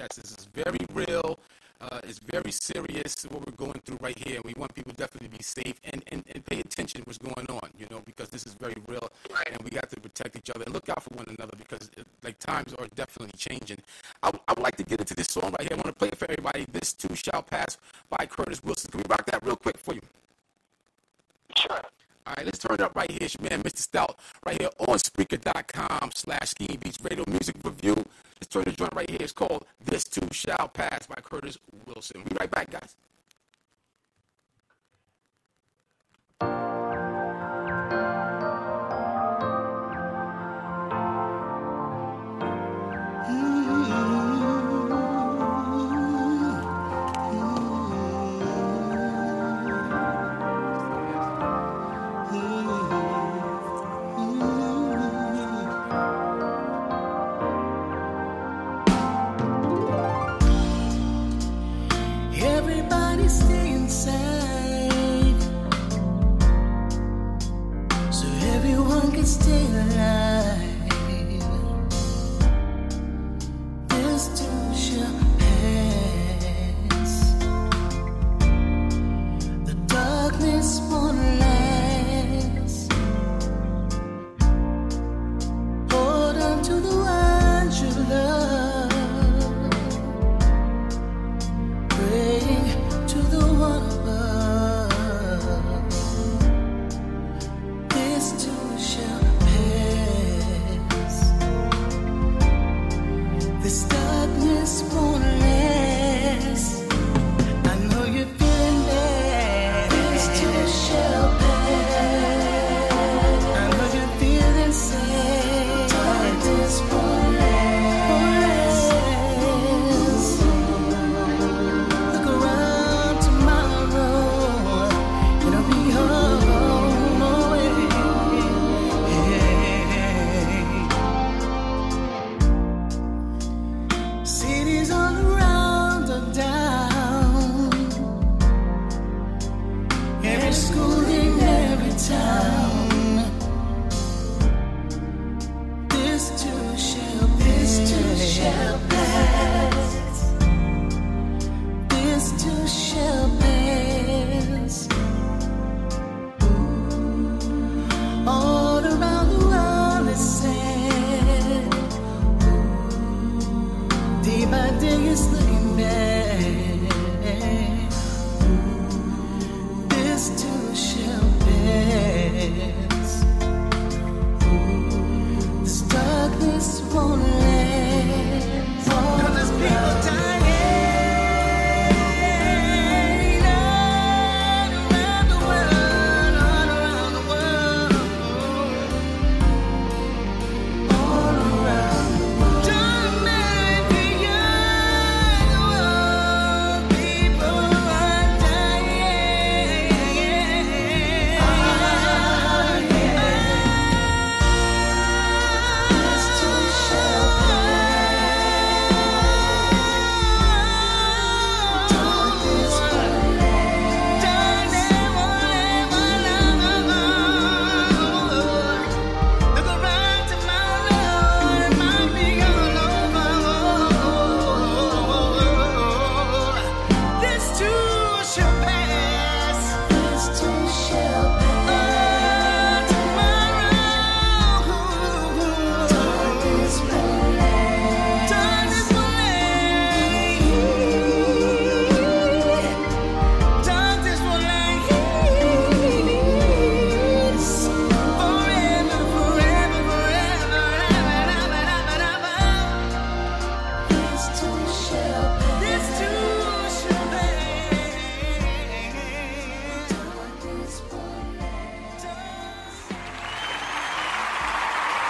Yes, this is very real. It's very serious what we're going through right here. We want people definitely to be safe and pay attention to what's going on, because this is very real. And we got to protect each other and look out for one another because, times are definitely changing. I would like to get into this song right here. I want to play it for everybody. This Too Shall Pass by Kurtiss Wilson. Can we rock that real quick for you? Sure. All right, let's turn it up right here. It's your man, Mr. Stout, right here on Spreaker.com/SkeemBeatzRadio Music Review. Let's turn the joint right here. It's called This Too Shall Pass by Kurtiss Wilson. We'll be right back, guys. Everybody stay inside so everyone can stay alive. This too shall pass. The darkness won't last. Hold on to the ones you love. To the one above, this too shall pass. This darkness won't last. I know you're feeling bad. This too shall pass. I know you're feeling sad. Darkness won't last. Look around tomorrow, it'll be home away. Cities all around are down. Every school in every town. This too shall pass. This too shall pass. All around the world is sad. Day by day it's looking bad. This too shall pass. This darkness won't last. All these people dying.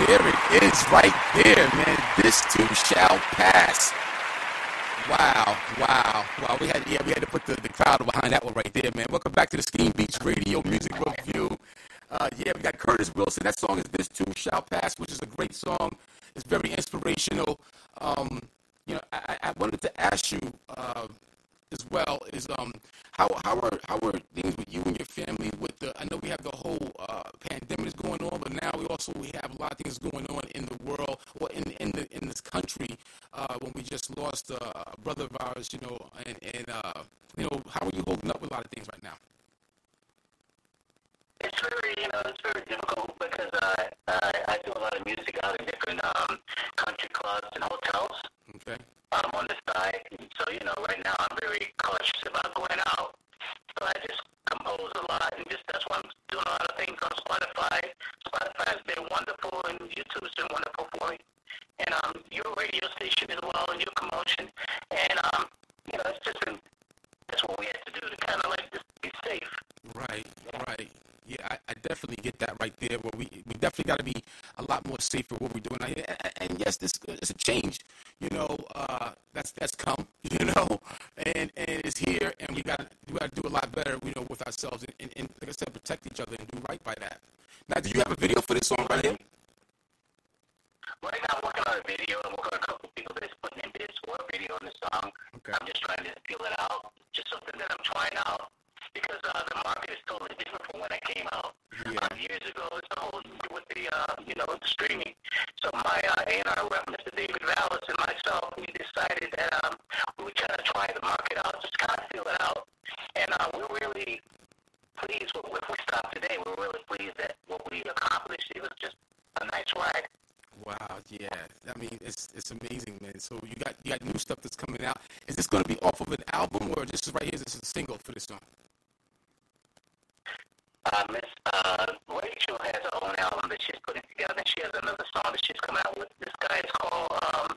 There it is right there, man. This too shall pass. Wow. We had to put the crowd behind that one right there, man. Welcome back to the SkeemBeatzRadio Music Review. We got Kurtiss Wilson. That song is This Too Shall Pass, which is a great song. It's very inspirational. I wanted to ask you as well is how are things with you and your family with I know we have the whole pandemic is going on, but now we have a lot of things going on in the world or in this country when we just lost a brother of ours, and how are you holding up with a lot of things right now? It's very difficult because I do a lot of music out in different country clubs and hotels. Okay. On the side. So, right now I'm very cautious about going out. So I just compose a lot, and that's why I'm doing a lot of things on Spotify. Spotify's been wonderful, and YouTube's been wonderful for me. And your radio station as well, and your promotion. And, it's just been, that's what we have to do to kind of like just be safe. Right. Yeah, I definitely get that right there. Where we definitely got to be a lot more safer what we're doing out here. And yes, it's a change. That's come. And it's here, and we got to do a lot better. With ourselves, and like I said, protect each other and do right by that. Now, do you have a video for this song right here? Right now, I'm working on a video. I'm working on a couple of people that's putting in bids for a video on the song. Okay. I'm just trying to feel it out. Just something that I'm trying out. Because the market is totally different from when I came out years ago. It's a whole new with the the streaming. So my A&R rep, Mr. David Vallis, and myself, we decided that we would try the market out, just kind of feel it out. And we're really pleased with what we stopped today. We're really pleased that what we accomplished. It was just a nice ride. Wow, yeah. I mean, it's amazing, man. So you got new stuff that's coming out. Is this going to be off of an album, or this is right here? This is a single for this song? Miss Rachel has her own album that she's putting together, and she has another song that she's coming out with. This guy is called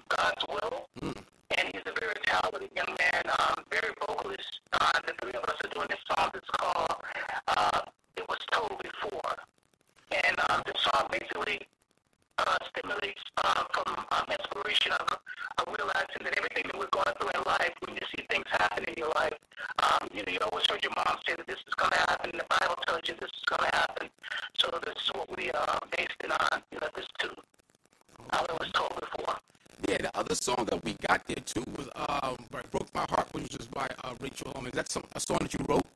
God's Will, and he's a very talented young man, very vocalist. The three of us are doing this song that's called It Was Told Before. And this song basically stimulates from inspiration of realizing that everything that we're going through in life, when you see things happen in your life, you always heard your mom say that this is going to happen, the Bible tells you this is going to happen. So this is what we based it on, this too, how it was told before. Yeah, the other song that we got there too was Broke My Heart, which is by Rachel Holmes. Is that a song that you wrote?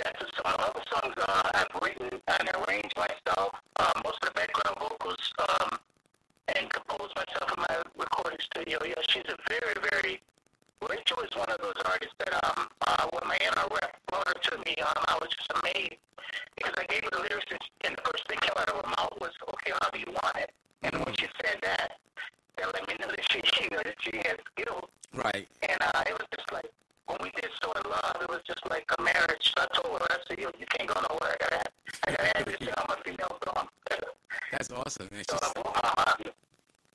That's a song. Other songs I've written and arranged myself. Most of the background vocals and composed myself in my recording studio. Yeah, she's a very, very... Rachel is one of those artists that when my A&R rep brought her to me, I was just amazed because I gave her the lyrics and the first thing came out of her mouth was, okay, how do you want it? And when she said that let me know that she has skills. Right. And it was just like, when we did So in Love, it was just like a marriage. So I told her, I said, you can't go nowhere. I got to have you on my female song. That's awesome, man. So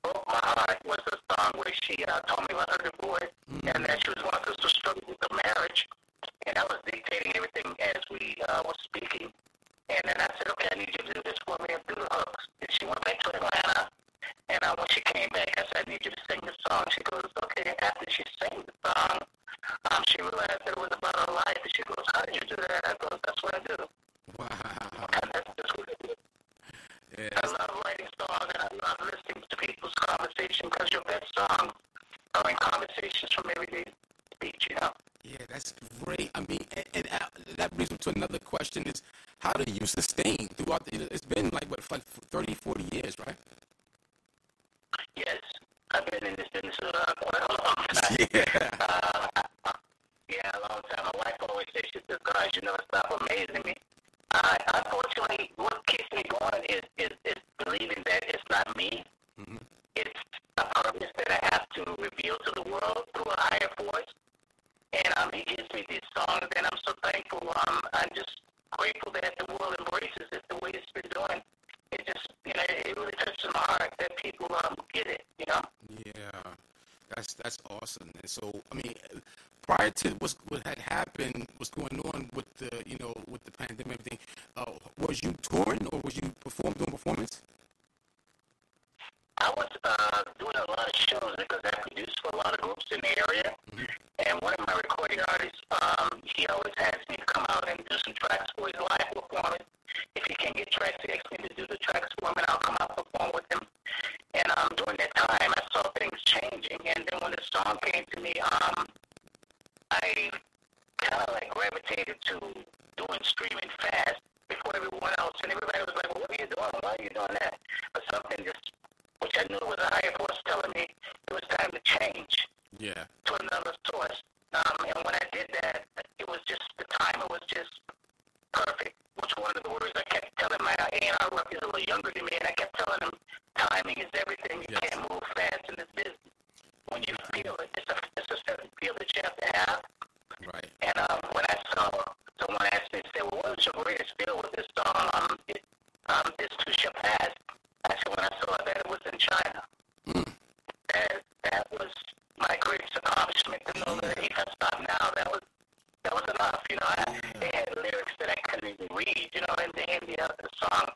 Broke My Heart was a song where she told me about her divorce and that she was going through some struggle with the marriage. And I was dictating everything as we were speaking. And then I said, okay, I need you to do this for me and do the hooks. And she went back to Atlanta. And when she came back, I said, I need you to sing the song. She goes, okay. After she sang the song, she realized that it was about her life. And she goes, how did you do that? I go, that's what I do. Wow. And that's what I do. Yeah, I love writing songs, and I love listening to people's conversation because your best songs are in conversations from everyday speech, Yeah, that's great. I mean, and that brings me to another question is, how do you sustain throughout it's been like 30, 40 years, right? Yes, I've been in this business quite a long time. Yeah. A long time. My wife always says, she says, God, you never stop amazing me. Unfortunately, what keeps me going is believing that it's not me. Mm-hmm. It's a purpose that I have to reveal to the world through a higher force. And he gives me these songs, and I'm so thankful. I'm just grateful that the world embraces it the way it's been doing. It just, it really touches my heart that people get it, Yeah, that's awesome. And so, I mean, prior to what had happened, what's going on with the, with the pandemic and everything, was you touring or was you doing performance? I was doing a lot of shows because I produced for a lot of groups in the area. Mm-hmm. And one of my recording artists, he always asks me to come out and do some tracks for his live performance. If he can't get tracks, he asks me to do the tracks for him, and I'll come out and perform with him. And during that time, I saw things changing. And then when the song came to me, I kind of like gravitated to doing streaming fast before everyone else. And everybody was like, well, what are you doing? Why are you doing that? But something just which I knew was a higher voice telling me it was time to change to another source. And when I did that, it was just, the timing was just perfect, which one of the words I kept telling my A&R rep, he's a little younger than me, and I kept telling him, timing is everything. You can't move fast in this business. When you feel it, it's a certain feel that you have to have. Right. And when I saw someone asked me, said, well, what was your greatest feel with this song, This Too Shall Pass? I said, when I saw that it was in China. That was my greatest accomplishment, to know that if I stop now, that was enough. You know, they had lyrics that I couldn't even read, you know, and the song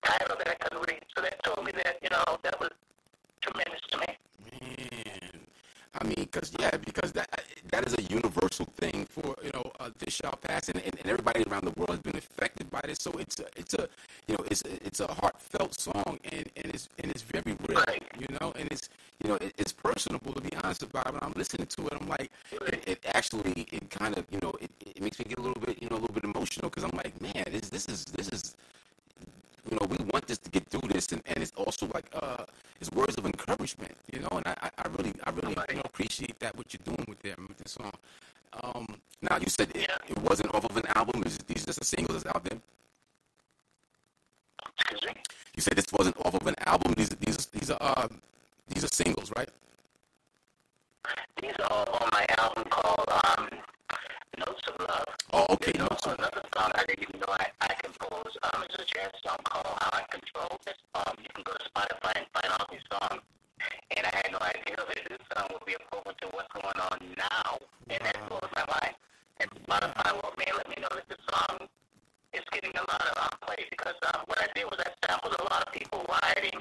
title that I couldn't read. So that told me that, you know, that was tremendous to me. Man, I mean, because that is a universal thing for, you know, this shall pass, and everybody around the world has been affected by this. So it's a heartfelt song, and it's very real, you know, and it's personable, to be honest about it. When I'm listening to it, I'm like, it kind of, you know, it makes me get a little bit emotional, because I'm like, man, this is you know, we want this to get through this, and it's also like it's words of encouragement, you know, and I really you know, appreciate that, what you're doing with this song. Now you said it wasn't off of an album. These are just the singles that's out there. Excuse me? You said this wasn't off of an album. These are singles, right? These are all on my album called Notes of Love. Oh, okay. There's also another song I didn't even know I composed. It's a jazz song called How I Control This. You can go to Spotify and find all these songs. And I had no idea that this song would be appropriate to what's going on now. And that blows my mind. And Spotify let me know that this song is getting a lot of play, because what I did was I sampled a lot of people writing,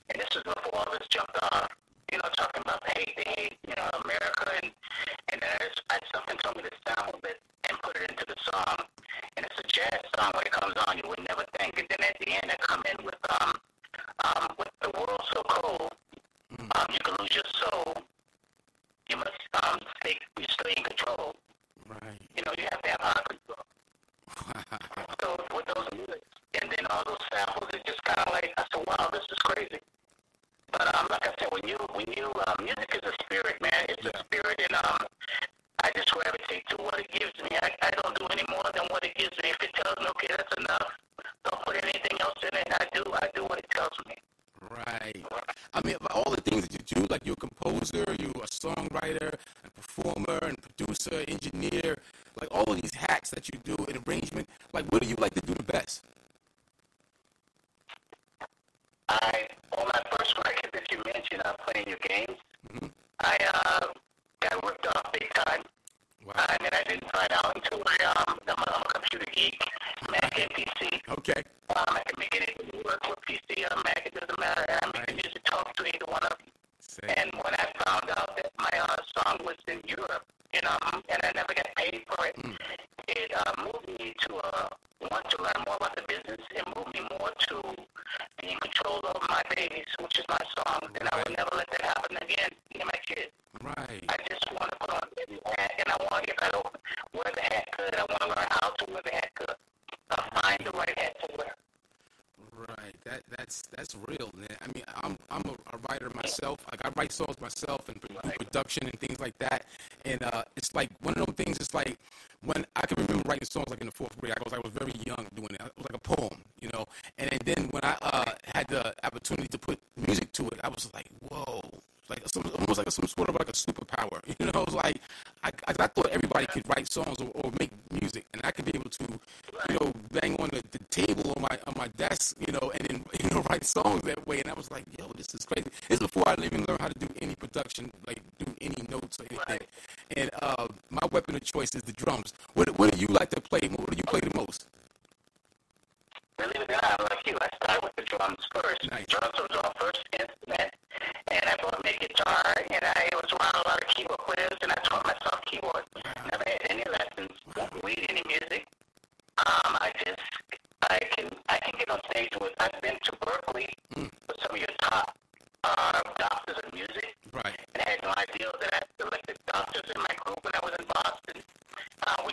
and this was before all this jumped off, you know, talking about the hate, you know, America, and something told me to sample it and put it into the song. And it's a jazz song. When it comes on, you would never think. And then at the end, I come in with The World So Cold. You can lose your soul. You must stay in control. Right. You know, you have to have high control. So with those lyrics, and then all those samples, it just kind of like, I said, wow, this is crazy. But like I said, when you music is a spirit, man. It's a spirit, and I just gravitate to what it gives me. I don't do any more than what it gives me. If it tells me, okay, that's enough, don't put anything else in it. I do what it tells me. Right. I mean, all the things that you do, like you're a composer, you're a songwriter, a performer, and producer, engineer, like all of these hats that you do in arrangement, like what do you like to do the best? On my first record that you mentioned, Playing Your Games, I got ripped off big time. Wow. And I didn't find out until I'm a computer geek, Mac and PC. Okay. I can make anything work with PC or Mac, it doesn't matter. I make the music talk to either one of them. And when I found out that my song was in Europe, you know, and I never got paid for it, it moved me to want to learn more about the business. It moved me more to be in control of my babies, which is my song. And I would never let that happen again. Me and my kids. Right. I just want to put on every hat, and I want, if I don't wear the hat good, I want to learn how to wear the hat good. Find the right hat to wear. Right, that's real, man. I mean, I'm a writer myself. Like I write songs myself and do production and things like that. And it's like one of those things. It's like when I can remember writing songs like in the 4th grade. I was very young doing it. It was like a poem, you know. And then when I had the opportunity to put music to it, I was like, whoa. Like almost like some sort of like a superpower, you know. It was like I thought everybody could write songs or make music, and I could be able to, you know, bang on the table on my desk, you know, and then, you know, write songs that way. And I was like, yo, this is crazy. This is before I even learned how to do any production, like do any notes or anything. And my weapon of choice is the drums. What do you like to play? What do you play the most? Believe it or not, like you, I started with the drums first. Nice. Drums was our first instrument. And I bought me a guitar, and I was around a lot of keyboard players, and I taught myself keyboard. Never had any lessons, don't read any music. I can get on stage with, I've been to Berkeley with some of your top doctors of music. Right. And I had no idea that I selected doctors in my group when I was in Boston. We